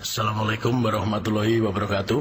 Assalamualaikum warahmatullahi wabarakatuh.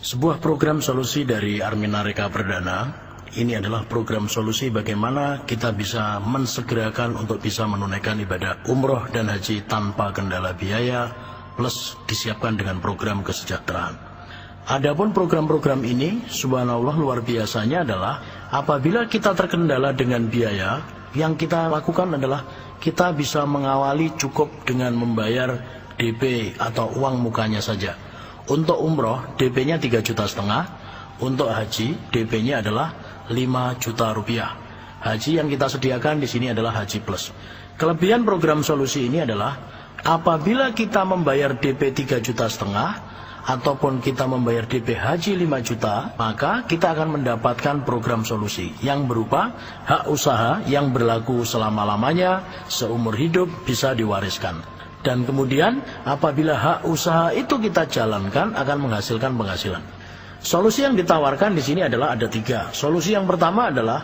Sebuah program solusi dari Armina Reka Perdana. Ini adalah program solusi bagaimana kita bisa mensegerakan untuk bisa menunaikan ibadah umroh dan haji tanpa kendala biaya, plus disiapkan dengan program kesejahteraan. Adapun program-program ini, subhanallah luar biasanya adalah apabila kita terkendala dengan biaya, yang kita lakukan adalah kita bisa mengawali cukup dengan membayar DP atau uang mukanya saja. Untuk umroh DP-nya 3,5 juta, untuk haji DP-nya adalah 5 juta rupiah. Haji yang kita sediakan di sini adalah haji plus. Kelebihan program solusi ini adalah apabila kita membayar DP 3,5 juta ataupun kita membayar DP haji 5 juta, maka kita akan mendapatkan program solusi yang berupa hak usaha yang berlaku selama-lamanya, seumur hidup bisa diwariskan. Dan kemudian apabila hak usaha itu kita jalankan akan menghasilkan penghasilan. Solusi yang ditawarkan di sini adalah ada 3. Solusi yang pertama adalah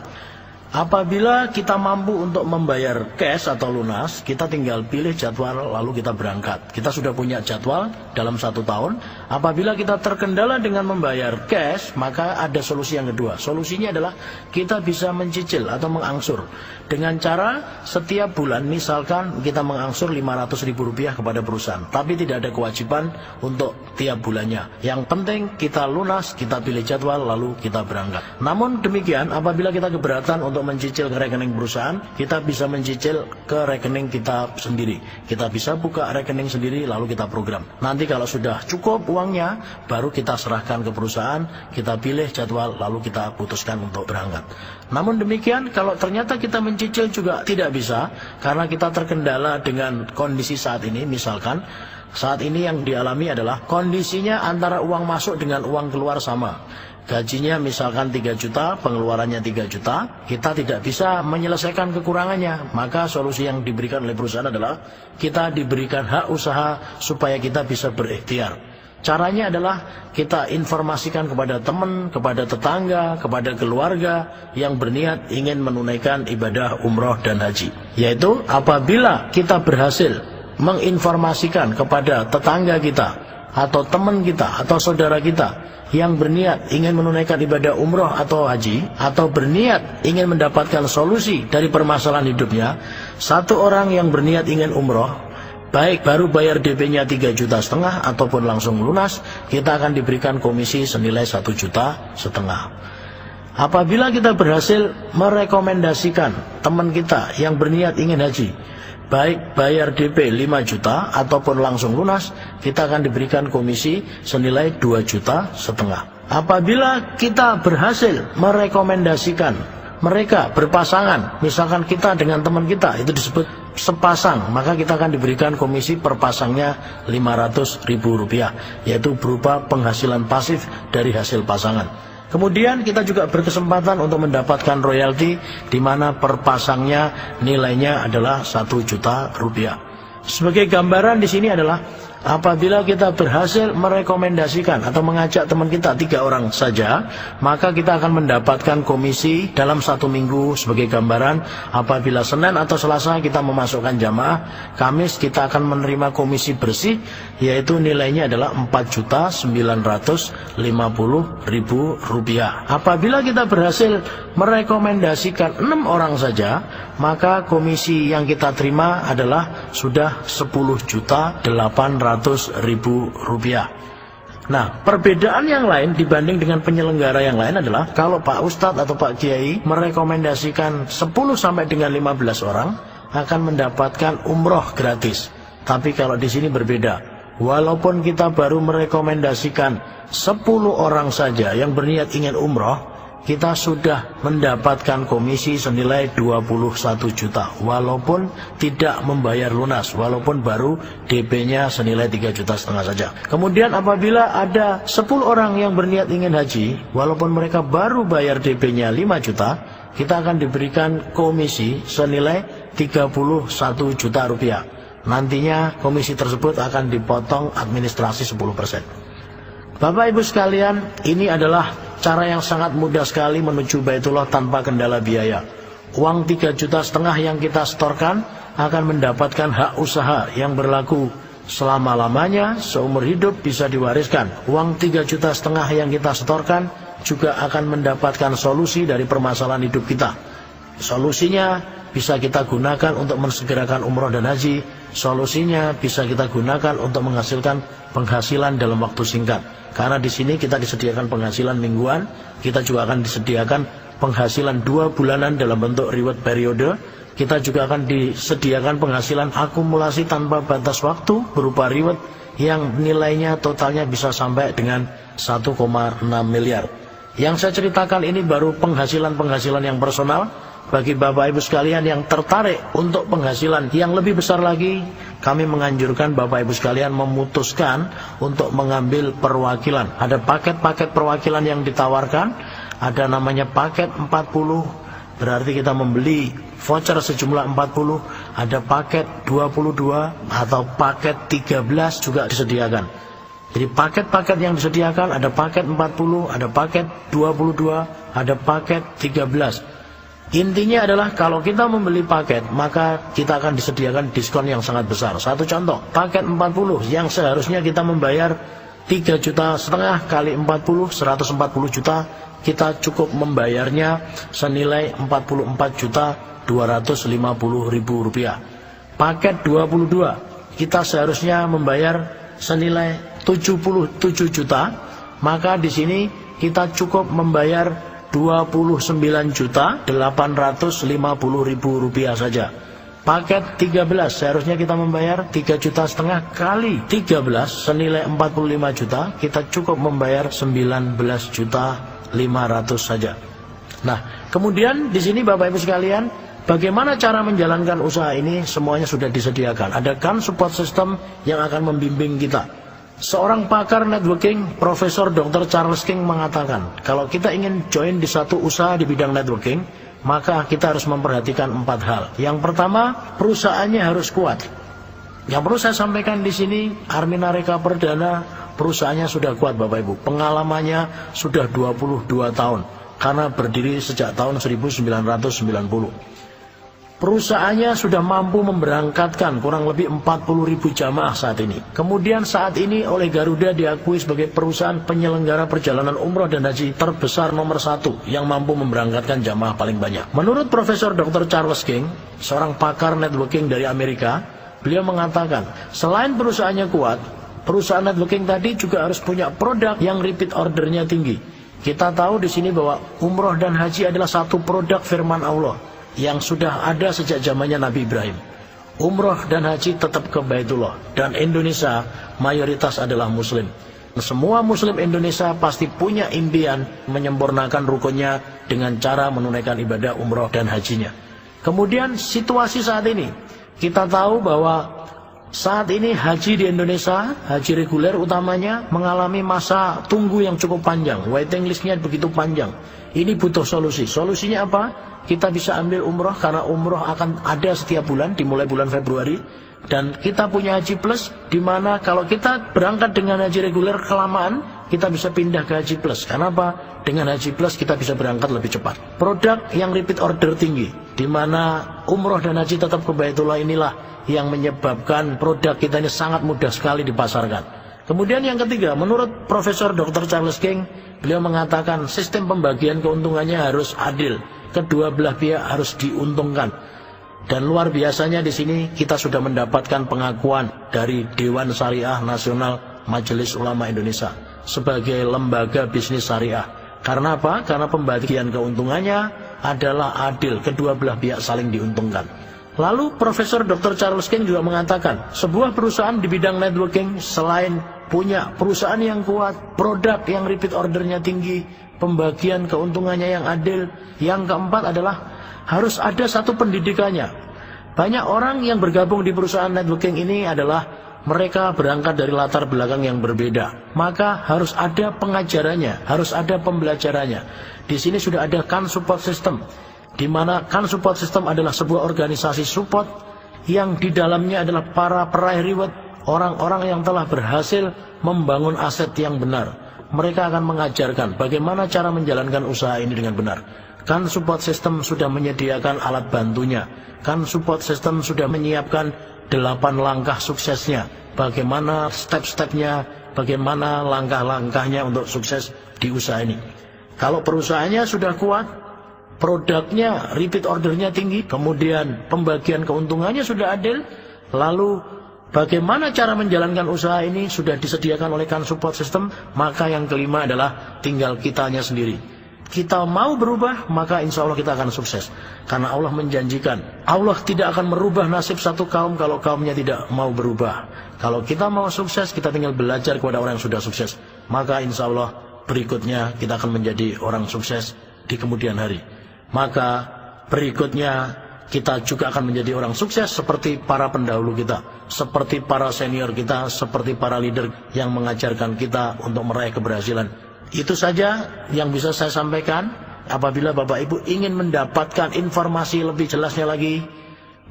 apabila kita mampu untuk membayar cash atau lunas, kita tinggal pilih jadwal lalu kita berangkat. Kita sudah punya jadwal dalam 1 tahun. Apabila kita terkendala dengan membayar cash, maka ada solusi yang kedua. Solusinya adalah kita bisa mencicil atau mengangsur. Dengan cara setiap bulan misalkan kita mengangsur Rp500.000 kepada perusahaan. Tapi tidak ada kewajiban untuk tiap bulannya. Yang penting kita lunas, kita pilih jadwal lalu kita berangkat. Namun demikian apabila kita keberatan untuk mencicil ke rekening perusahaan, kita bisa mencicil ke rekening kita sendiri. Kita bisa buka rekening sendiri lalu kita program. Nanti kalau sudah cukup uangnya, baru kita serahkan ke perusahaan, kita pilih jadwal lalu kita putuskan untuk berangkat. Namun demikian kalau ternyata kita mencicil juga tidak bisa karena kita terkendala dengan kondisi saat ini. Misalkan saat ini yang dialami adalah kondisinya antara uang masuk dengan uang keluar sama. Gajinya misalkan 3 juta, pengeluarannya 3 juta, kita tidak bisa menyelesaikan kekurangannya. Maka solusi yang diberikan oleh perusahaan adalah kita diberikan hak usaha supaya kita bisa berikhtiar. Caranya adalah kita informasikan kepada teman, kepada tetangga, kepada keluarga yang berniat ingin menunaikan ibadah umroh dan haji. Yaitu apabila kita berhasil menginformasikan kepada tetangga kita, atau teman kita, atau saudara kita yang berniat ingin menunaikan ibadah umroh atau haji, atau berniat ingin mendapatkan solusi dari permasalahan hidupnya, satu orang yang berniat ingin umroh, baik baru bayar DP-nya 3,5 juta ataupun langsung lunas, kita akan diberikan komisi senilai 1,5 juta. Apabila kita berhasil merekomendasikan teman kita yang berniat ingin haji, baik bayar DP 5 juta ataupun langsung lunas, kita akan diberikan komisi senilai 2,5 juta. Apabila kita berhasil merekomendasikan mereka berpasangan, misalkan kita dengan teman kita, itu disebut sepasang, maka kita akan diberikan komisi per pasangnya Rp500.000, yaitu berupa penghasilan pasif dari hasil pasangan. Kemudian kita juga berkesempatan untuk mendapatkan royalti di mana per pasangnya nilainya adalah Rp1 juta. Sebagai gambaran di sini adalah apabila kita berhasil merekomendasikan atau mengajak teman kita 3 orang saja, maka kita akan mendapatkan komisi dalam 1 minggu. Sebagai gambaran, apabila Senin atau Selasa kita memasukkan jamaah, Kamis kita akan menerima komisi bersih, yaitu nilainya adalah Rp4.950.000. Apabila kita berhasil merekomendasikan 6 orang saja, maka komisi yang kita terima adalah sudah Rp10.800.000. Nah, perbedaan yang lain dibanding dengan penyelenggara yang lain adalah kalau Pak Ustadz atau Pak Kiai merekomendasikan 10 sampai dengan 15 orang akan mendapatkan umroh gratis. Tapi kalau di sini berbeda. Walaupun kita baru merekomendasikan 10 orang saja yang berniat ingin umroh, kita sudah mendapatkan komisi senilai 21 juta walaupun tidak membayar lunas, walaupun baru DP-nya senilai 3,5 juta saja. Kemudian apabila ada 10 orang yang berniat ingin haji, walaupun mereka baru bayar DP-nya 5 juta, kita akan diberikan komisi senilai 31 juta rupiah. Nantinya komisi tersebut akan dipotong administrasi 10%. Bapak Ibu sekalian, ini adalah cara yang sangat mudah sekali menuju Baitullah tanpa kendala biaya. Uang 3,5 juta yang kita setorkan akan mendapatkan hak usaha yang berlaku selama-lamanya, seumur hidup bisa diwariskan. Uang 3,5 juta yang kita setorkan juga akan mendapatkan solusi dari permasalahan hidup kita. Solusinya bisa kita gunakan untuk mensegerakan umroh dan haji. Solusinya bisa kita gunakan untuk menghasilkan penghasilan dalam waktu singkat. Karena di sini kita disediakan penghasilan mingguan, kita juga akan disediakan penghasilan 2 bulanan dalam bentuk reward periode. Kita juga akan disediakan penghasilan akumulasi tanpa batas waktu berupa reward yang nilainya totalnya bisa sampai dengan 1,6 miliar. Yang saya ceritakan ini baru penghasilan-penghasilan yang personal. Bagi Bapak Ibu sekalian yang tertarik untuk penghasilan yang lebih besar lagi, kami menganjurkan Bapak Ibu sekalian memutuskan untuk mengambil perwakilan. Ada paket-paket perwakilan yang ditawarkan, ada namanya paket 40, berarti kita membeli voucher sejumlah 40, ada paket 22 atau paket 13 juga disediakan. Jadi paket-paket yang disediakan ada paket 40, ada paket 22, ada paket 13. Intinya adalah kalau kita membeli paket, maka kita akan disediakan diskon yang sangat besar. Satu contoh, paket 40 yang seharusnya kita membayar 3,5 juta kali 40, 140 juta, kita cukup membayarnya senilai 44.250.000 rupiah. Paket 22, kita seharusnya membayar senilai 77 juta, maka di sini kita cukup membayar 29.850.000 rupiah saja. Paket 13 seharusnya kita membayar 3,5 juta kali 13 senilai 45 juta, kita cukup membayar 19.500.000 saja. Nah, kemudian di sini Bapak Ibu sekalian, bagaimana cara menjalankan usaha ini? Semuanya sudah disediakan. Ada kan support system yang akan membimbing kita. Seorang pakar networking, Profesor Dr. Charles King mengatakan, kalau kita ingin join di satu usaha di bidang networking, maka kita harus memperhatikan 4 hal. Yang pertama, perusahaannya harus kuat. Yang perlu saya sampaikan di sini, Armina Reka Perdana, perusahaannya sudah kuat Bapak Ibu. Pengalamannya sudah 22 tahun, karena berdiri sejak tahun 1990. Perusahaannya sudah mampu memberangkatkan kurang lebih 40.000 jamaah saat ini. Kemudian saat ini oleh Garuda diakui sebagai perusahaan penyelenggara perjalanan umroh dan haji terbesar nomor 1 yang mampu memberangkatkan jamaah paling banyak. Menurut Profesor Dr. Charles King, seorang pakar networking dari Amerika, beliau mengatakan, selain perusahaannya kuat, perusahaan networking tadi juga harus punya produk yang repeat ordernya tinggi. Kita tahu di sini bahwa umroh dan haji adalah satu produk firman Allah yang sudah ada sejak zamannya Nabi Ibrahim. Umroh dan haji tetap ke Baitullah, dan Indonesia mayoritas adalah muslim. Semua muslim Indonesia pasti punya impian menyempurnakan rukunnya dengan cara menunaikan ibadah umroh dan hajinya. Kemudian situasi saat ini, kita tahu bahwa saat ini haji di Indonesia, haji reguler utamanya, mengalami masa tunggu yang cukup panjang. Waiting listnya begitu panjang. Ini butuh solusi. Solusinya apa? Kita bisa ambil umroh, karena umroh akan ada setiap bulan, dimulai bulan Februari. Dan kita punya haji plus, di mana kalau kita berangkat dengan haji reguler kelamaan, kita bisa pindah ke haji plus. Karena apa? Dengan haji plus kita bisa berangkat lebih cepat. Produk yang repeat order tinggi, di mana umroh dan haji tetap ke Baitullah inilah yang menyebabkan produk kita ini sangat mudah sekali dipasarkan. Kemudian yang ketiga, menurut Profesor Dr. Charles King, beliau mengatakan sistem pembagian keuntungannya harus adil. Kedua belah pihak harus diuntungkan. Dan luar biasanya di sini kita sudah mendapatkan pengakuan dari Dewan Syariah Nasional Majelis Ulama Indonesia sebagai lembaga bisnis syariah. Karena apa? Karena pembagian keuntungannya adalah adil, kedua belah pihak saling diuntungkan. Lalu Profesor Dr. Charles King juga mengatakan, sebuah perusahaan di bidang networking selain punya perusahaan yang kuat, produk yang repeat ordernya tinggi, pembagian keuntungannya yang adil, yang keempat adalah harus ada satu pendidikannya. Banyak orang yang bergabung di perusahaan networking ini adalah mereka berangkat dari latar belakang yang berbeda. Maka harus ada pengajarannya, harus ada pembelajarannya. Di sini sudah ada kan support system, di mana kan support system adalah sebuah organisasi support yang di dalamnya adalah para peraih reward, orang-orang yang telah berhasil membangun aset yang benar. Mereka akan mengajarkan bagaimana cara menjalankan usaha ini dengan benar. Kan support system sudah menyediakan alat bantunya. Kan support system sudah menyiapkan 8 langkah suksesnya, bagaimana step-stepnya, bagaimana langkah-langkahnya untuk sukses di usaha ini. Kalau perusahaannya sudah kuat, produknya, repeat ordernya tinggi, kemudian pembagian keuntungannya sudah adil, lalu bagaimana cara menjalankan usaha ini sudah disediakan oleh kan support system, maka yang kelima adalah tinggal kitanya sendiri. Kita mau berubah, maka insya Allah kita akan sukses. Karena Allah menjanjikan, Allah tidak akan merubah nasib satu kaum kalau kaumnya tidak mau berubah. Kalau kita mau sukses, kita tinggal belajar kepada orang yang sudah sukses. Maka insya Allah berikutnya kita akan menjadi orang sukses di kemudian hari. Maka berikutnya kita juga akan menjadi orang sukses seperti para pendahulu kita, seperti para senior kita, seperti para leader yang mengajarkan kita untuk meraih keberhasilan. Itu saja yang bisa saya sampaikan. Apabila Bapak Ibu ingin mendapatkan informasi lebih jelasnya lagi,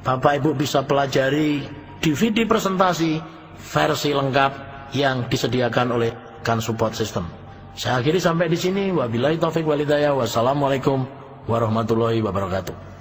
Bapak Ibu bisa pelajari DVD presentasi versi lengkap yang disediakan oleh kan support system. Saya akhiri sampai di sini. Wabillahi taufik walhidayah. Wassalamualaikum warahmatullahi wabarakatuh.